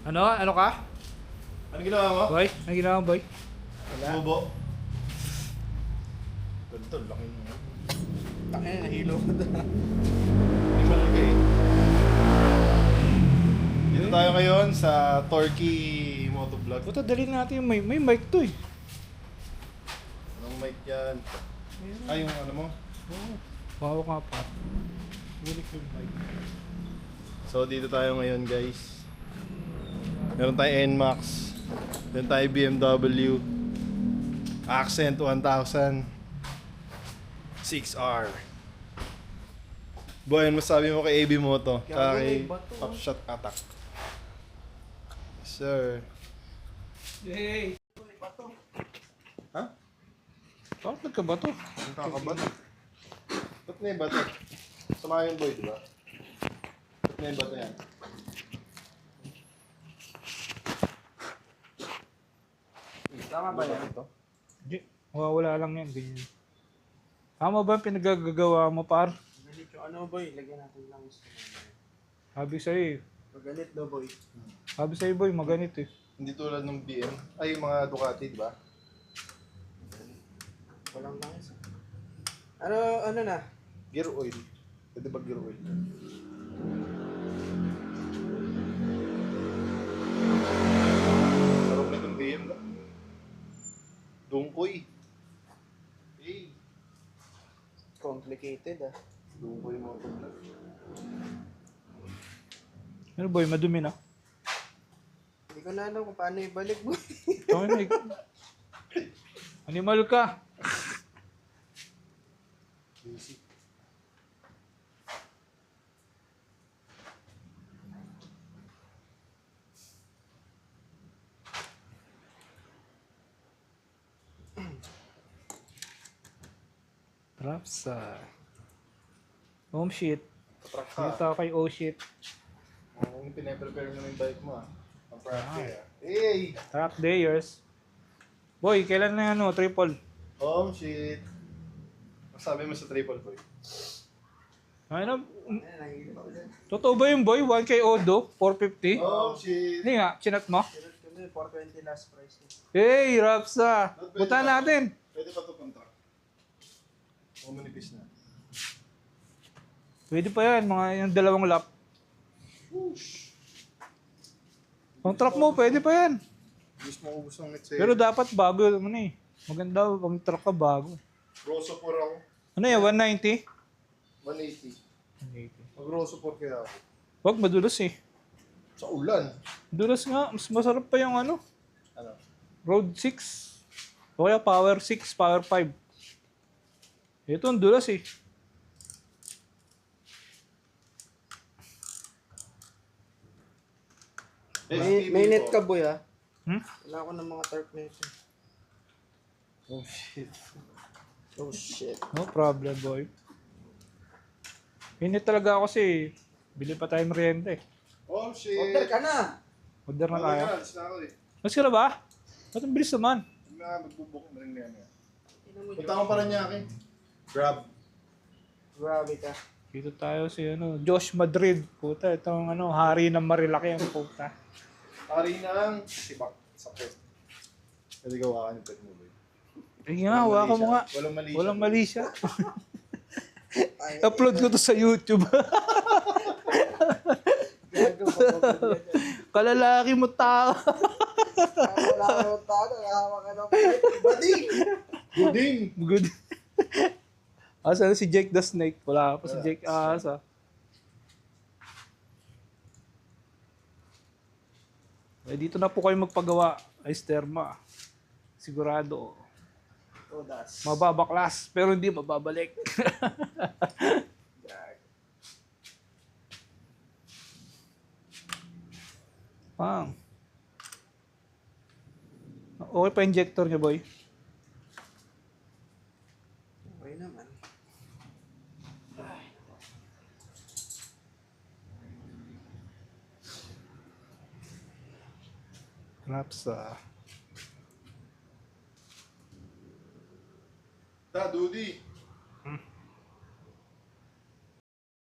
Ano? Ano ka? Ano ginawa mo? Boy? Ano ginawa mo, boy? Bobo. Ganito, laki mo. Tangin, nahilo ko doon. Hindi malaki eh. Dito tayo ngayon sa Torquay Motovlog. Puta, dali natin yung may mic to eh. Anong mic yan? Ay, yung ano mo? Oo. Bawa ka pa. Ulit yung mic. So, dito tayo ngayon guys. Meron tayo NMAX. Meron tayo BMW. Accent 1000. 6R. Boy, ano masabi mo kay AB Moto? Kay Top Shot Attack. Sir. Yay! Ha? Bakit nagkabato? Ang kakabato. Ba't na yung bato? Sama yung boy, di ba? Ba't na yung bato yan? Tama ba yan? Ito? Hindi. Mawawala lang yan. Ganyan. Tama ba ang pinagagagawa mo, par? Ganit yung ano boy, lagyan natin lang sa Sabi sa'yo eh. Maganit daw boy. Sabi sa'yo, boy, maganit eh. Hindi tulad ng BM. Ay, yung mga Ducati, di ba? Walang langis. Ano na? Gear oil. Pwede ba gear oil? Sarap na itong BM ba? Dungkoy. Hey. Complicated ah. Dungkoy mo ito. Ano, boy, madumi na. Hindi ko na alam kung paano ibalik boy. Ito na eh. Animal ka. Basic. Rapsa. Home shit. Truck ka. Dito ako kay oh shit. Kung pinaprepare mo na yung bike mo ah. Ang practice ah. Hey! Track dayers. Boy, kailan na ano, triple? Home shit. Ang sabi mo sa triple boy? Ano? Ayan, nakikita ko dyan. Totoo ba yung boy? 1K Odo? 450? Home shit. Hindi nga, chinat mo? Sinot ko na 420 last price niya. Hey, Rapsa! Punta natin! Pwede pa ito pang truck. O manipis na. Pwede pa yan, mga yung dalawang lap. Ang truck mo, pwede pa yan. Gusto mo ubus ng net sa'yo. Pero dapat bago ano eh. Maganda ang truck ka bago. Grosso por ako. Ano yan, 190? 180. 180. Mag-grosso por kaya ako. Wag, madulas eh. Sa ulan. Madulas nga, mas masarap pa yung ano, Ano? Road 6. O kaya Power 6, Power 5. Ito ang dulas eh. May net ka boy ah. Hmm? Wala ako ng mga turf net. Oh shit. Oh shit. No problem, boy. Init talaga ako kasi bili pa tayo merienda eh. Oh shit. Order ka na! Order na Ano tayo. ka? Alis na ako eh. Mas ka na ba? Ba't ang bilis naman? Hindi na magbubuk na rin yan. Tingnan mo Punta ko pa rin niya akin. Grab. Grabe ka. Dito tayo si ano, Josh Madrid. Puta, itong ano, hari ng Marilaki ang puta. Ari ng sibak sa pet. Pwede gawa ka yung pet mo boy. Sige nga, hawakan mo nga. Walang mali siya. Walang mali siya. Ay, Upload ko to sa YouTube. gago pa. Kalalaki mo tao. Wala ka ng tago, nakahawa ka ng pet. Bading! Buding! Good. Asa na si Jake the Snake? Wala pa si Jake Asa. Eh, dito na po kayo magpagawa. Ay, Sterma. Sigurado. Todas. Mababaklas, pero hindi mababalik. Pang. Okay pa injector niya, boy. Okay naman. Rapsa. Da, Dudi.